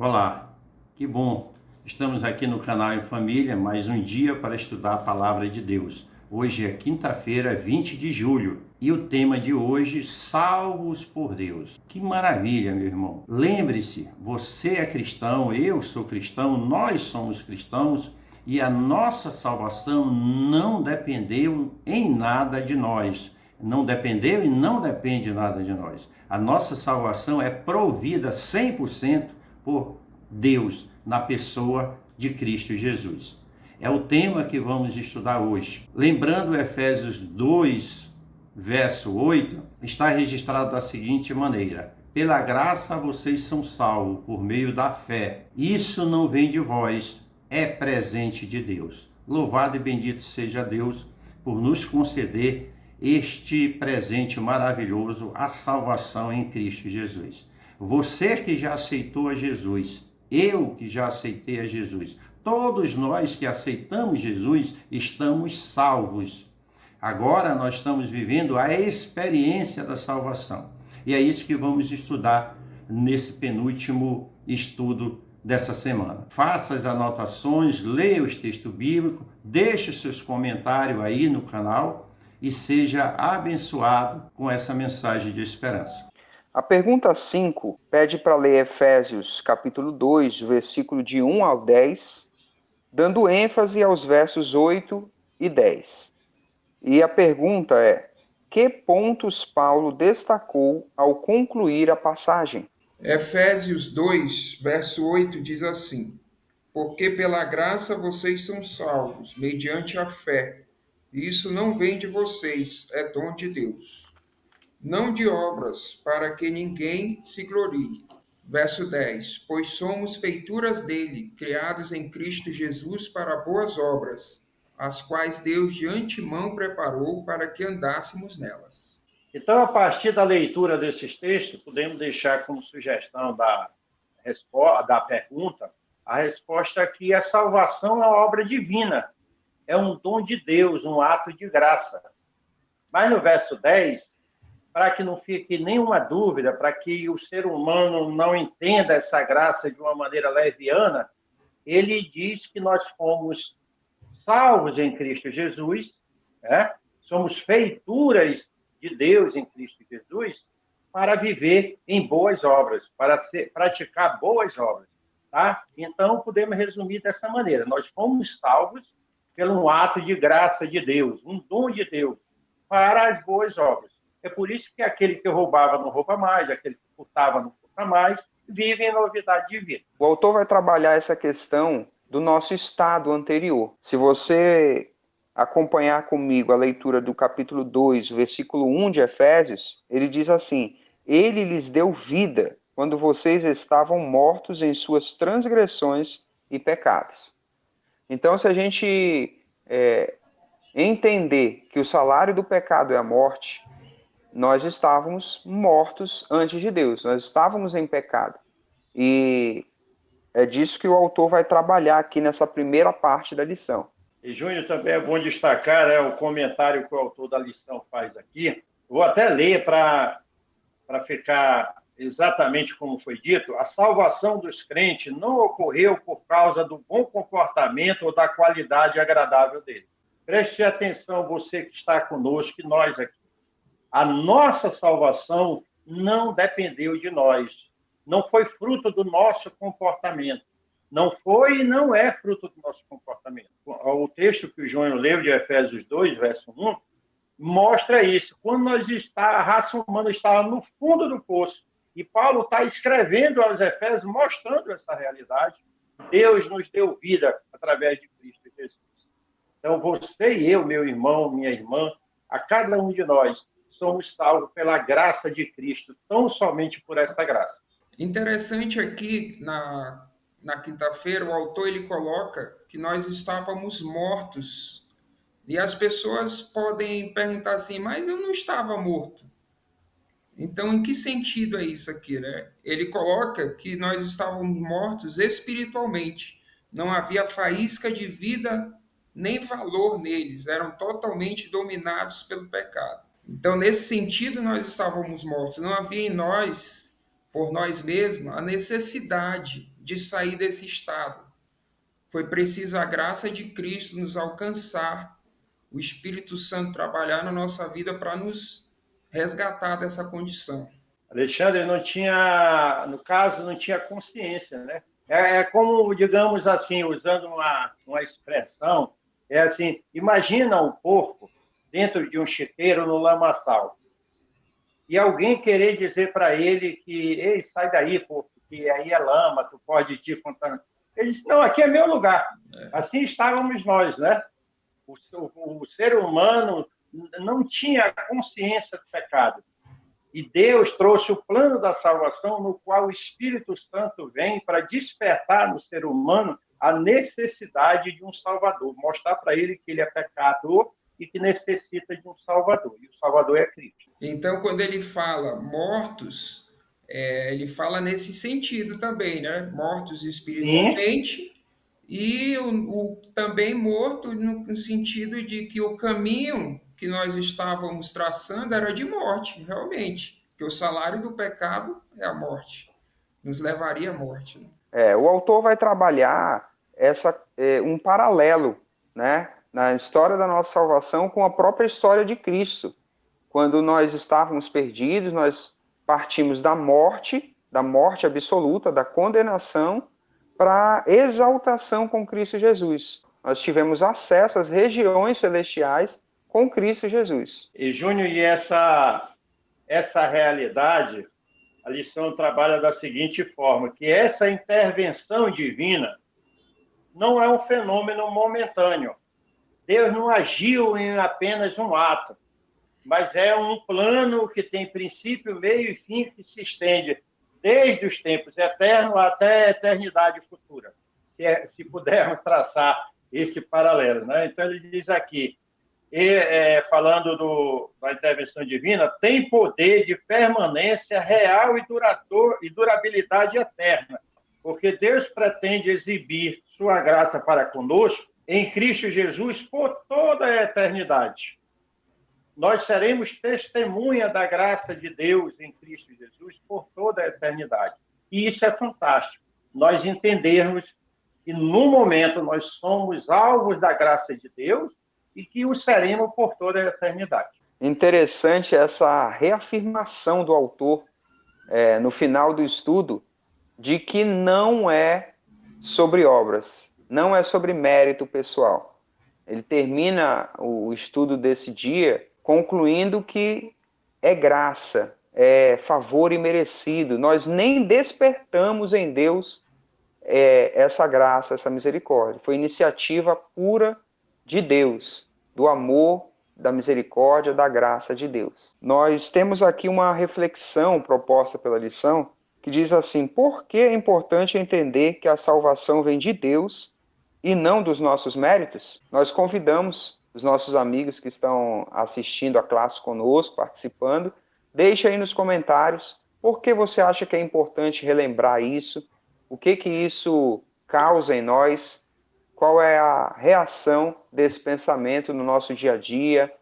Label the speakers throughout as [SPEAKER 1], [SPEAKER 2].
[SPEAKER 1] Olá, que bom! Estamos aqui no canal Em Família, mais um dia para estudar a Palavra de Deus. Hoje é quinta-feira, 20 de julho, e o tema de hoje, salvos por Deus. Que maravilha, meu irmão! Lembre-se, você é cristão, eu sou cristão, nós somos cristãos, e a nossa salvação não dependeu em nada de nós. Não dependeu e não depende nada de nós. A nossa salvação é provida 100% por Deus na pessoa de Cristo Jesus. É o tema que vamos estudar hoje. Lembrando Efésios 2, verso 8, está registrado da seguinte maneira: pela graça vocês são salvos por meio da fé. Isso não vem de vós, é presente de Deus. Louvado e bendito seja Deus por nos conceder este presente maravilhoso, a salvação em Cristo Jesus. Você que já aceitou a Jesus, eu que já aceitei a Jesus, todos nós que aceitamos Jesus estamos salvos. Agora nós estamos vivendo a experiência da salvação. E é isso que vamos estudar nesse penúltimo estudo dessa semana. Faça as anotações, leia os textos bíblicos, deixe os seus comentários aí no canal e seja abençoado com essa mensagem de esperança.
[SPEAKER 2] A pergunta 5 pede para ler Efésios capítulo 2, versículo de 1 ao 10, dando ênfase aos versos 8 e 10. E a pergunta é: que pontos Paulo destacou ao concluir a passagem?
[SPEAKER 3] Efésios 2, verso 8 diz assim: porque pela graça vocês são salvos, mediante a fé. E isso não vem de vocês, é dom de Deus. Não de obras, para que ninguém se glorie. Verso 10: pois somos feituras dele, criados em Cristo Jesus para boas obras, as quais Deus de antemão preparou para que andássemos nelas.
[SPEAKER 4] Então, a partir da leitura desses textos, podemos deixar como sugestão da pergunta a resposta que a salvação é uma obra divina, é um dom de Deus, um ato de graça. Mas no verso 10, para que não fique nenhuma dúvida, para que o ser humano não entenda essa graça de uma maneira leviana, ele diz que nós fomos salvos em Cristo Jesus, né? Somos feituras de Deus em Cristo Jesus para viver em boas obras, para praticar boas obras, tá? Então, podemos resumir dessa maneira: nós fomos salvos pelo ato de graça de Deus, um dom de Deus, para as boas obras. É por isso que aquele que roubava não rouba mais, aquele que furtava não furta mais, vive em novidade de vida.
[SPEAKER 2] O autor vai trabalhar essa questão do nosso estado anterior. Se você acompanhar comigo a leitura do capítulo 2, versículo 1 de Efésios, ele diz assim: ele lhes deu vida quando vocês estavam mortos em suas transgressões e pecados. Então, se a gente entender que o salário do pecado é a morte, nós estávamos mortos antes de Deus, nós estávamos em pecado. E é disso que o autor vai trabalhar aqui nessa primeira parte da lição.
[SPEAKER 4] E, Júnior, também é bom destacar o comentário que o autor da lição faz aqui. Vou até ler para ficar exatamente como foi dito. A salvação dos crentes não ocorreu por causa do bom comportamento ou da qualidade agradável dele. Preste atenção, você que está conosco, e nós aqui. A nossa salvação não dependeu de nós. Não foi fruto do nosso comportamento. Não foi e não é fruto do nosso comportamento. O texto que o João leu de Efésios 2, verso 1, mostra isso. Quando a raça humana estava no fundo do poço, e Paulo está escrevendo aos Efésios, mostrando essa realidade, Deus nos deu vida através de Cristo Jesus. Então, você e eu, meu irmão, minha irmã, a cada um de nós, somos salvos pela graça de Cristo, tão somente por essa graça.
[SPEAKER 3] Interessante aqui, na quinta-feira, o autor ele coloca que nós estávamos mortos. E as pessoas podem perguntar assim, mas eu não estava morto. Então, em que sentido é isso aqui, né? Ele coloca que nós estávamos mortos espiritualmente. Não havia faísca de vida nem valor neles. Eram totalmente dominados pelo pecado. Então, nesse sentido, nós estávamos mortos. Não havia em nós, por nós mesmos, a necessidade de sair desse estado. Foi preciso a graça de Cristo nos alcançar, o Espírito Santo trabalhar na nossa vida para nos resgatar dessa condição.
[SPEAKER 4] Alexandre não tinha, no caso, não tinha consciência, né? É como, digamos assim, usando uma expressão, é assim, imagina um porco dentro de um chiqueiro no lamaçal. E alguém querer dizer para ele que, ei, sai daí, porco, que aí é lama, tu pode te contar. Ele disse, não, aqui é meu lugar. Assim estávamos nós, né? O ser humano não tinha consciência do pecado. E Deus trouxe o plano da salvação, no qual o Espírito Santo vem para despertar no ser humano a necessidade de um Salvador, mostrar para ele que ele é pecador e que necessita de um Salvador. E o Salvador é Cristo.
[SPEAKER 3] Então, quando ele fala mortos, ele fala nesse sentido também, né? Mortos espiritualmente.
[SPEAKER 4] Sim.
[SPEAKER 3] E também morto no sentido de que o caminho que nós estávamos traçando era de morte, realmente. Que o salário do pecado é a morte. Nos levaria à morte. Né?
[SPEAKER 2] O autor vai trabalhar um paralelo, né, na história da nossa salvação com a própria história de Cristo. Quando nós estávamos perdidos, nós partimos da morte absoluta, da condenação, para a exaltação com Cristo Jesus. Nós tivemos acesso às regiões celestiais com Cristo Jesus.
[SPEAKER 4] E, Júnior, e essa realidade, a lição trabalha da seguinte forma, que essa intervenção divina não é um fenômeno momentâneo. Deus não agiu em apenas um ato, mas é um plano que tem princípio, meio e fim, que se estende desde os tempos eternos até a eternidade futura, se pudermos traçar esse paralelo. Né? Então, ele diz aqui, falando da intervenção divina, tem poder de permanência real e durabilidade eterna, porque Deus pretende exibir sua graça para conosco em Cristo Jesus por toda a eternidade. Nós seremos testemunha da graça de Deus em Cristo Jesus por toda a eternidade. E isso é fantástico. Nós entendermos que, no momento, nós somos alvos da graça de Deus e que o seremos por toda a eternidade.
[SPEAKER 2] Interessante essa reafirmação do autor, no final do estudo, de que não é sobre obras, não é sobre mérito pessoal. Ele termina o estudo desse dia concluindo que é graça, é favor imerecido. Nós nem despertamos em Deus essa graça, essa misericórdia. Foi iniciativa pura de Deus, do amor, da misericórdia, da graça de Deus. Nós temos aqui uma reflexão proposta pela lição que diz assim: por que é importante entender que a salvação vem de Deus e não dos nossos méritos? Nós convidamos os nossos amigos que estão assistindo a classe conosco, participando, deixe aí nos comentários por que você acha que é importante relembrar isso, o que isso causa em nós, qual é a reação desse pensamento no nosso dia a dia,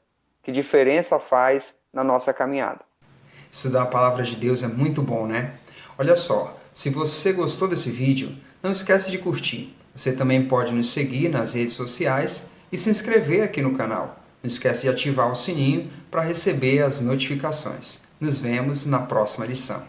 [SPEAKER 2] que diferença faz na nossa caminhada.
[SPEAKER 5] Estudar a palavra de Deus é muito bom, né? Olha só, se você gostou desse vídeo, não esquece de curtir. Você também pode nos seguir nas redes sociais e se inscrever aqui no canal. Não esquece de ativar o sininho para receber as notificações. Nos vemos na próxima lição.